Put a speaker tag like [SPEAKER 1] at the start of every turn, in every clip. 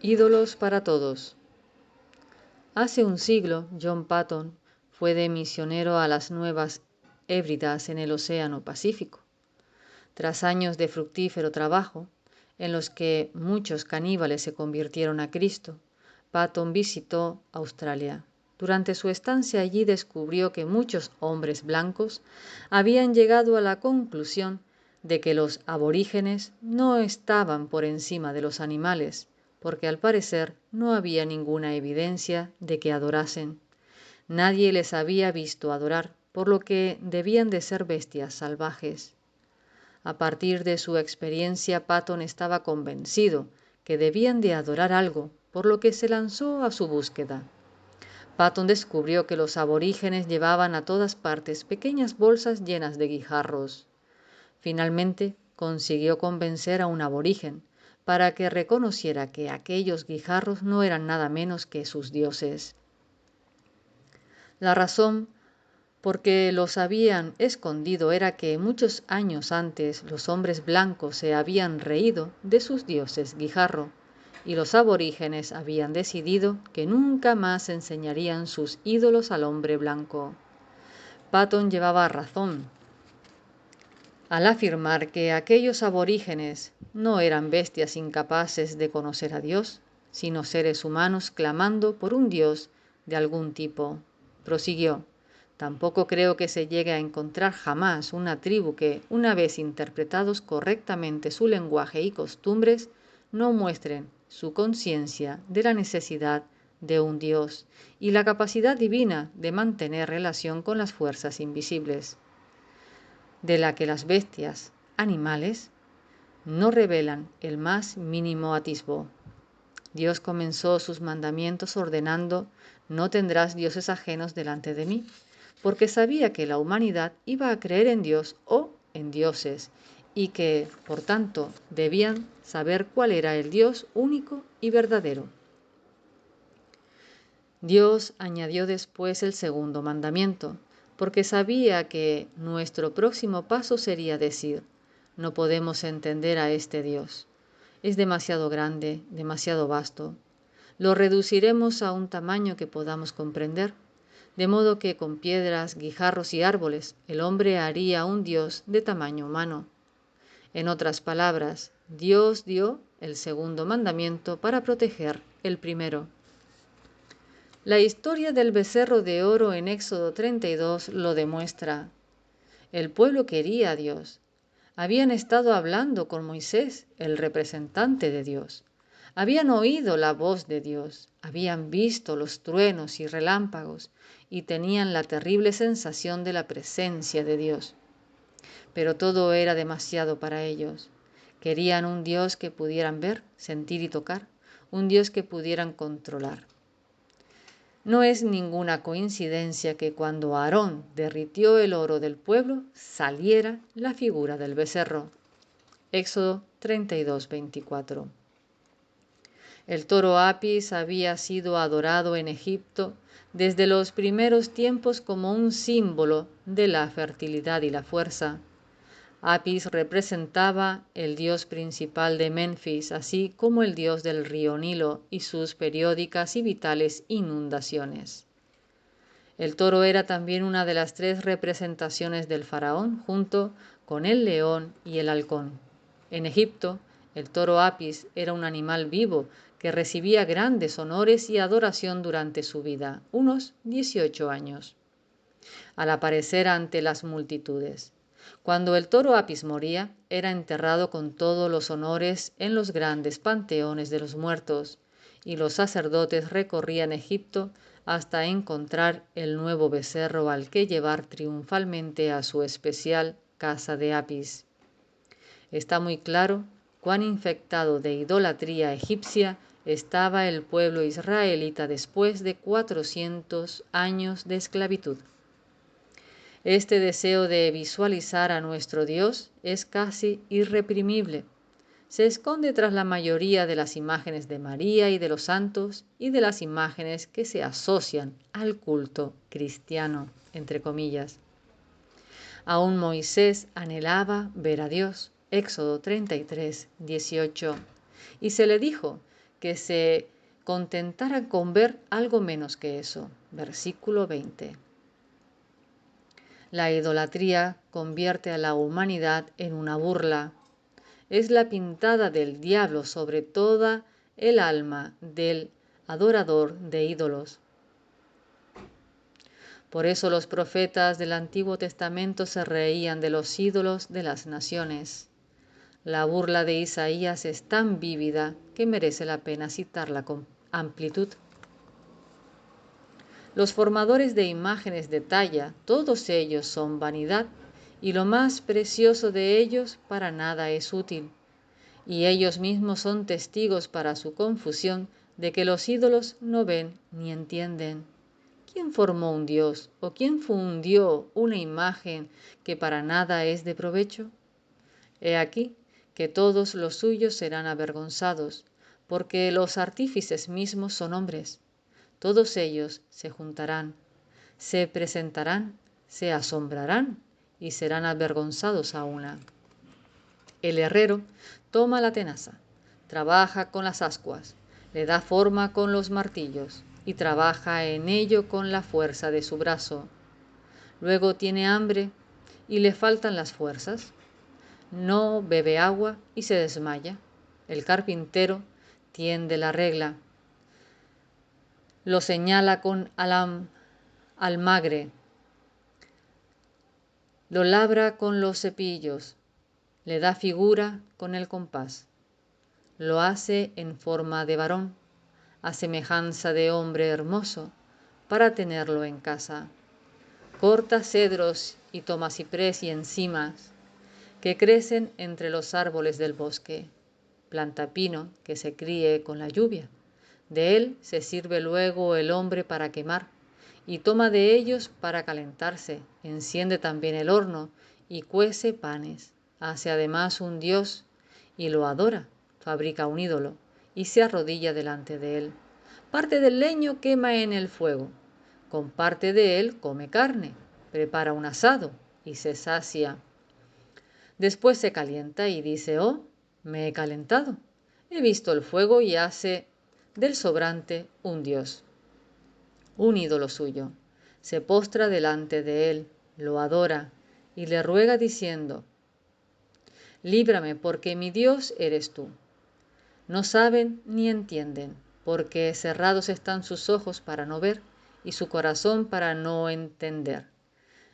[SPEAKER 1] Ídolos para todos. Hace un siglo, John Patton fue de misionero a las Nuevas Hébridas en el Océano Pacífico. Tras años de fructífero trabajo, en los que muchos caníbales se convirtieron a Cristo, Patton visitó Australia. Durante su estancia allí descubrió que muchos hombres blancos habían llegado a la conclusión de que los aborígenes no estaban por encima de los animales, porque al parecer no había ninguna evidencia de que adorasen. Nadie les había visto adorar, por lo que debían de ser bestias salvajes. A partir de su experiencia, Patton estaba convencido que debían de adorar algo, por lo que se lanzó a su búsqueda. Patton descubrió que los aborígenes llevaban a todas partes pequeñas bolsas llenas de guijarros. Finalmente, consiguió convencer a un aborigen para que reconociera que aquellos guijarros no eran nada menos que sus dioses. La razón por que los habían escondido era que muchos años antes los hombres blancos se habían reído de sus dioses guijarro, y los aborígenes habían decidido que nunca más enseñarían sus ídolos al hombre blanco. Patton llevaba razón al afirmar que aquellos aborígenes no eran bestias incapaces de conocer a Dios, sino seres humanos clamando por un Dios de algún tipo. Prosiguió: tampoco creo que se llegue a encontrar jamás una tribu que, una vez interpretados correctamente su lenguaje y costumbres, no muestren su conciencia de la necesidad de un Dios y la capacidad divina de mantener relación con las fuerzas invisibles, de la que las bestias, animales, no revelan el más mínimo atisbo. Dios comenzó sus mandamientos ordenando: no tendrás dioses ajenos delante de mí, porque sabía que la humanidad iba a creer en Dios o en dioses, y que, por tanto, debían saber cuál era el Dios único y verdadero. Dios añadió después el segundo mandamiento, porque sabía que nuestro próximo paso sería decir: no podemos entender a este Dios. Es demasiado grande, demasiado vasto. Lo reduciremos a un tamaño que podamos comprender, de modo que con piedras, guijarros y árboles el hombre haría un Dios de tamaño humano. En otras palabras, Dios dio el segundo mandamiento para proteger el primero. La historia del becerro de oro en Éxodo 32 lo demuestra. El pueblo quería a Dios. Habían estado hablando con Moisés, el representante de Dios. Habían oído la voz de Dios, habían visto los truenos y relámpagos y tenían la terrible sensación de la presencia de Dios. Pero todo era demasiado para ellos. Querían un Dios que pudieran ver, sentir y tocar, un Dios que pudieran controlar. No es ninguna coincidencia que cuando Aarón derritió el oro del pueblo, saliera la figura del becerro. Éxodo 32:24. El toro Apis había sido adorado en Egipto desde los primeros tiempos como un símbolo de la fertilidad y la fuerza. Apis representaba el dios principal de Menfis, así como el dios del río Nilo y sus periódicas y vitales inundaciones. El toro era también una de las tres representaciones del faraón, junto con el león y el halcón. En Egipto, el toro Apis era un animal vivo que recibía grandes honores y adoración durante su vida, unos 18 años, al aparecer ante las multitudes. Cuando el toro Apis moría, era enterrado con todos los honores en los grandes panteones de los muertos, y los sacerdotes recorrían Egipto hasta encontrar el nuevo becerro al que llevar triunfalmente a su especial casa de Apis. Está muy claro cuán infectado de idolatría egipcia estaba el pueblo israelita después de 400 años de esclavitud. Este deseo de visualizar a nuestro Dios es casi irreprimible. Se esconde tras la mayoría de las imágenes de María y de los santos y de las imágenes que se asocian al culto cristiano, entre comillas. Aún Moisés anhelaba ver a Dios, Éxodo 33:18, y se le dijo que se contentaran con ver algo menos que eso. Versículo 20. La idolatría convierte a la humanidad en una burla. Es la pintada del diablo sobre toda el alma del adorador de ídolos. Por eso los profetas del Antiguo Testamento se reían de los ídolos de las naciones. La burla de Isaías es tan vívida que merece la pena citarla con amplitud. Los formadores de imágenes de talla, todos ellos son vanidad, y lo más precioso de ellos para nada es útil. Y ellos mismos son testigos para su confusión de que los ídolos no ven ni entienden. ¿Quién formó un dios o quién fundió una imagen que para nada es de provecho? He aquí que todos los suyos serán avergonzados, porque los artífices mismos son hombres. Todos ellos se juntarán, se presentarán, se asombrarán y serán avergonzados a una. El herrero toma la tenaza, trabaja con las ascuas, le da forma con los martillos y trabaja en ello con la fuerza de su brazo. Luego tiene hambre y le faltan las fuerzas. No bebe agua y se desmaya. El carpintero tiende la regla, lo señala con almagre, lo labra con los cepillos, le da figura con el compás, lo hace en forma de varón, a semejanza de hombre hermoso, para tenerlo en casa. Corta cedros y toma ciprés y encimas, que crecen entre los árboles del bosque. Planta pino que se críe con la lluvia. De él se sirve luego el hombre para quemar, y toma de ellos para calentarse. Enciende también el horno y cuece panes. Hace además un dios y lo adora. Fabrica un ídolo y se arrodilla delante de él. Parte del leño quema en el fuego. Con parte de él come carne. Prepara un asado y se sacia. Después se calienta y dice: oh, me he calentado. He visto el fuego y hace del sobrante un dios, un ídolo suyo. Se postra delante de él, lo adora y le ruega diciendo: líbrame, porque mi Dios eres tú. No saben ni entienden, porque cerrados están sus ojos para no ver y su corazón para no entender.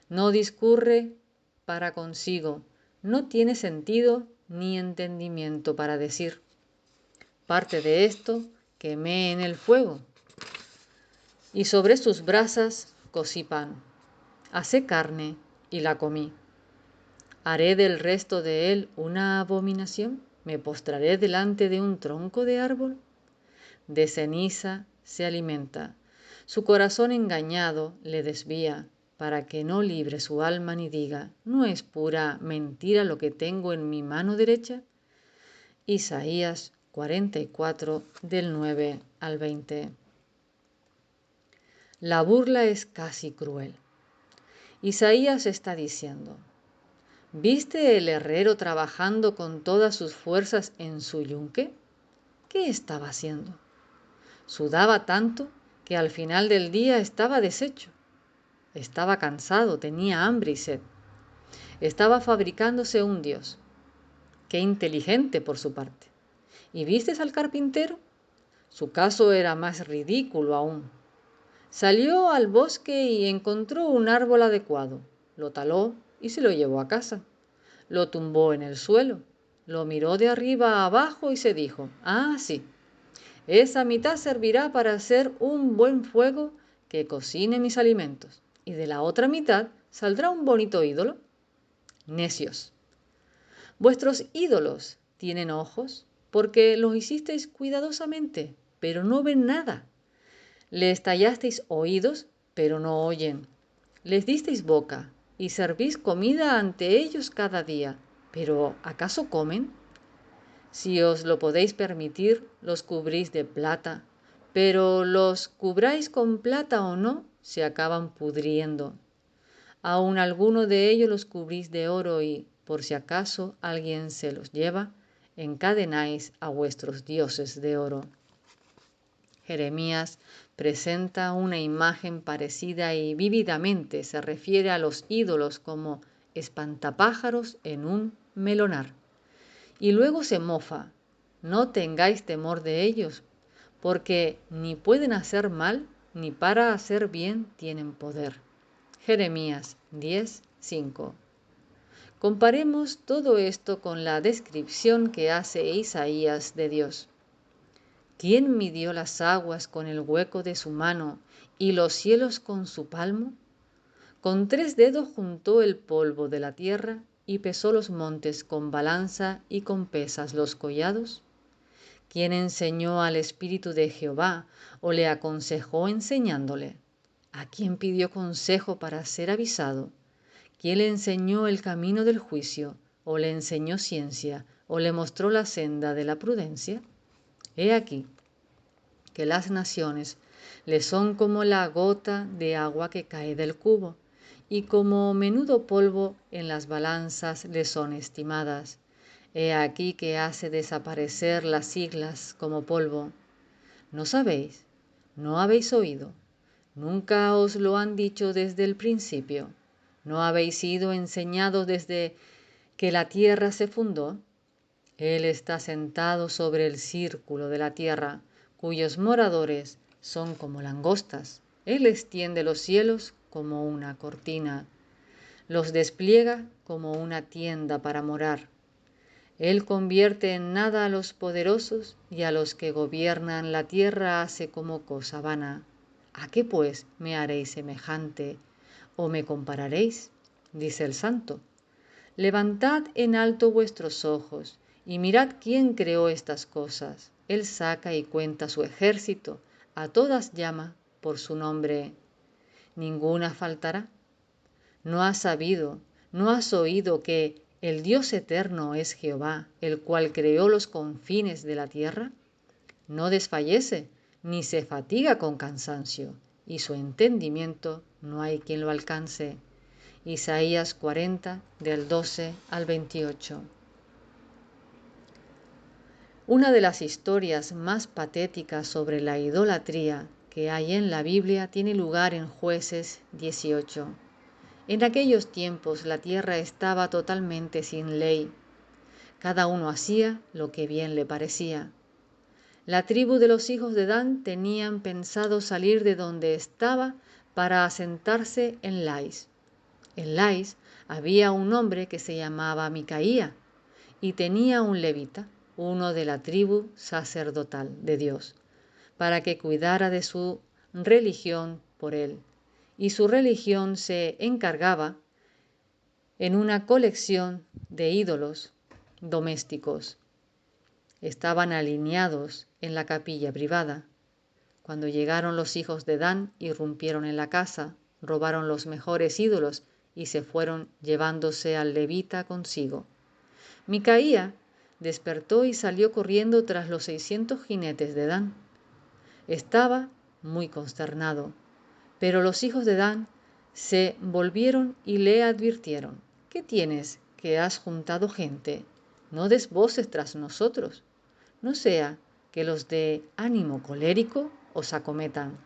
[SPEAKER 1] No discurre para consigo, no tiene sentido ni entendimiento para decir: parte de esto quemé en el fuego, y sobre sus brasas cocí pan. Asé carne y la comí. ¿Haré del resto de él una abominación? ¿Me postraré delante de un tronco de árbol? De ceniza se alimenta. Su corazón engañado le desvía, para que no libre su alma ni diga: ¿no es pura mentira lo que tengo en mi mano derecha? Isaías 44, del 9 al 20. La burla es casi cruel. Isaías está diciendo: ¿viste el herrero trabajando con todas sus fuerzas en su yunque? ¿Qué estaba haciendo? Sudaba tanto que al final del día estaba deshecho. Estaba cansado, tenía hambre y sed. Estaba fabricándose un dios. Qué inteligente por su parte. ¿Y vistes al carpintero? Su caso era más ridículo aún. Salió al bosque y encontró un árbol adecuado. Lo taló y se lo llevó a casa. Lo tumbó en el suelo, lo miró de arriba a abajo y se dijo: ah, sí, esa mitad servirá para hacer un buen fuego que cocine mis alimentos, y de la otra mitad saldrá un bonito ídolo. Necios. Vuestros ídolos tienen ojos, porque los hicisteis cuidadosamente, pero no ven nada. Les tallasteis oídos, pero no oyen. Les disteis boca y servís comida ante ellos cada día, pero ¿acaso comen? Si os lo podéis permitir, los cubrís de plata, pero los cubráis con plata o no, se acaban pudriendo. Aun alguno de ellos los cubrís de oro y, por si acaso alguien se los lleva, encadenáis a vuestros dioses de oro. Jeremías presenta una imagen parecida y vívidamente se refiere a los ídolos como espantapájaros en un melonar. Y luego se mofa: no tengáis temor de ellos, porque ni pueden hacer mal, ni para hacer bien tienen poder. Jeremías 10:5. Comparemos todo esto con la descripción que hace Isaías de Dios. ¿Quién midió las aguas con el hueco de su mano y los cielos con su palmo? Con 3 dedos juntó el polvo de la tierra y pesó los montes con balanza y con pesas los collados. ¿Quién enseñó al Espíritu de Jehová o le aconsejó enseñándole? ¿A quién pidió consejo para ser avisado? ¿Quién le enseñó el camino del juicio o le enseñó ciencia o le mostró la senda de la prudencia? He aquí que las naciones le son como la gota de agua que cae del cubo, y como menudo polvo en las balanzas le son estimadas. He aquí que hace desaparecer las siglas como polvo. ¿No sabéis? ¿No habéis oído? ¿Nunca os lo han dicho desde el principio? ¿No habéis sido enseñados desde que la tierra se fundó? Él está sentado sobre el círculo de la tierra, cuyos moradores son como langostas. Él extiende los cielos como una cortina, los despliega como una tienda para morar. Él convierte en nada a los poderosos y a los que gobiernan la tierra hace como cosa vana. ¿A qué pues me haréis semejante o me compararéis? Dice el Santo. Levantad en alto vuestros ojos y mirad quién creó estas cosas. Él saca y cuenta su ejército, a todas llama por su nombre. ¿Ninguna faltará? ¿No has sabido, no has oído que el Dios eterno es Jehová, el cual creó los confines de la tierra? No desfallece, ni se fatiga con cansancio, y su entendimiento no hay quien lo alcance. Isaías 40, del 12 al 28. Una de las historias más patéticas sobre la idolatría que hay en la Biblia tiene lugar en Jueces 18. En aquellos tiempos la tierra estaba totalmente sin ley. Cada uno hacía lo que bien le parecía. La tribu de los hijos de Dan tenían pensado salir de donde estaba para asentarse en Lais. En Lais había un hombre que se llamaba Micaía y tenía un levita, uno de la tribu sacerdotal de Dios, para que cuidara de su religión por él. Y su religión se encargaba en una colección de ídolos domésticos. Estaban alineados en la capilla privada. Cuando llegaron los hijos de Dan, irrumpieron en la casa, robaron los mejores ídolos y se fueron llevándose al levita consigo. Micaía despertó y salió corriendo tras los 600 jinetes de Dan. Estaba muy consternado, pero los hijos de Dan se volvieron y le advirtieron: ¿qué tienes que has juntado gente? No des voces tras nosotros, no sea que los de ánimo colérico os acometan.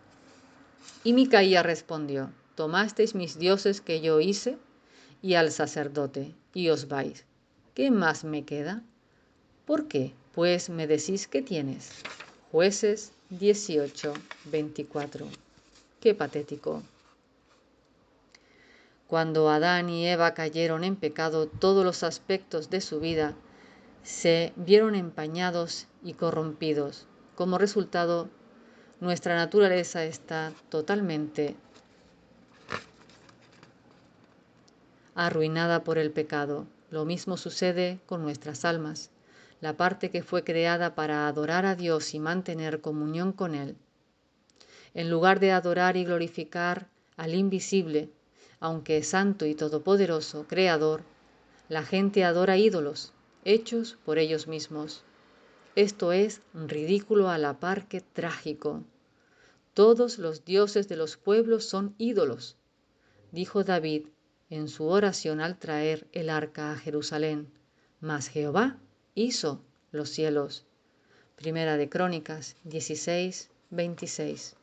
[SPEAKER 1] Y Micaía respondió: tomasteis mis dioses que yo hice y al sacerdote, y os vais. ¿Qué más me queda? ¿Por qué, pues, me decís que tienes? Jueces 18, 24. Qué patético. Cuando Adán y Eva cayeron en pecado, todos los aspectos de su vida se vieron empañados y corrompidos. Como resultado, nuestra naturaleza está totalmente arruinada por el pecado. Lo mismo sucede con nuestras almas. La parte que fue creada para adorar a Dios y mantener comunión con Él. En lugar de adorar y glorificar al invisible, aunque es santo y todopoderoso, creador, la gente adora ídolos, hechos por ellos mismos. Esto es ridículo a la par que trágico. Todos los dioses de los pueblos son ídolos, dijo David en su oración al traer el arca a Jerusalén. Mas Jehová hizo los cielos. Primera de Crónicas 16, 26.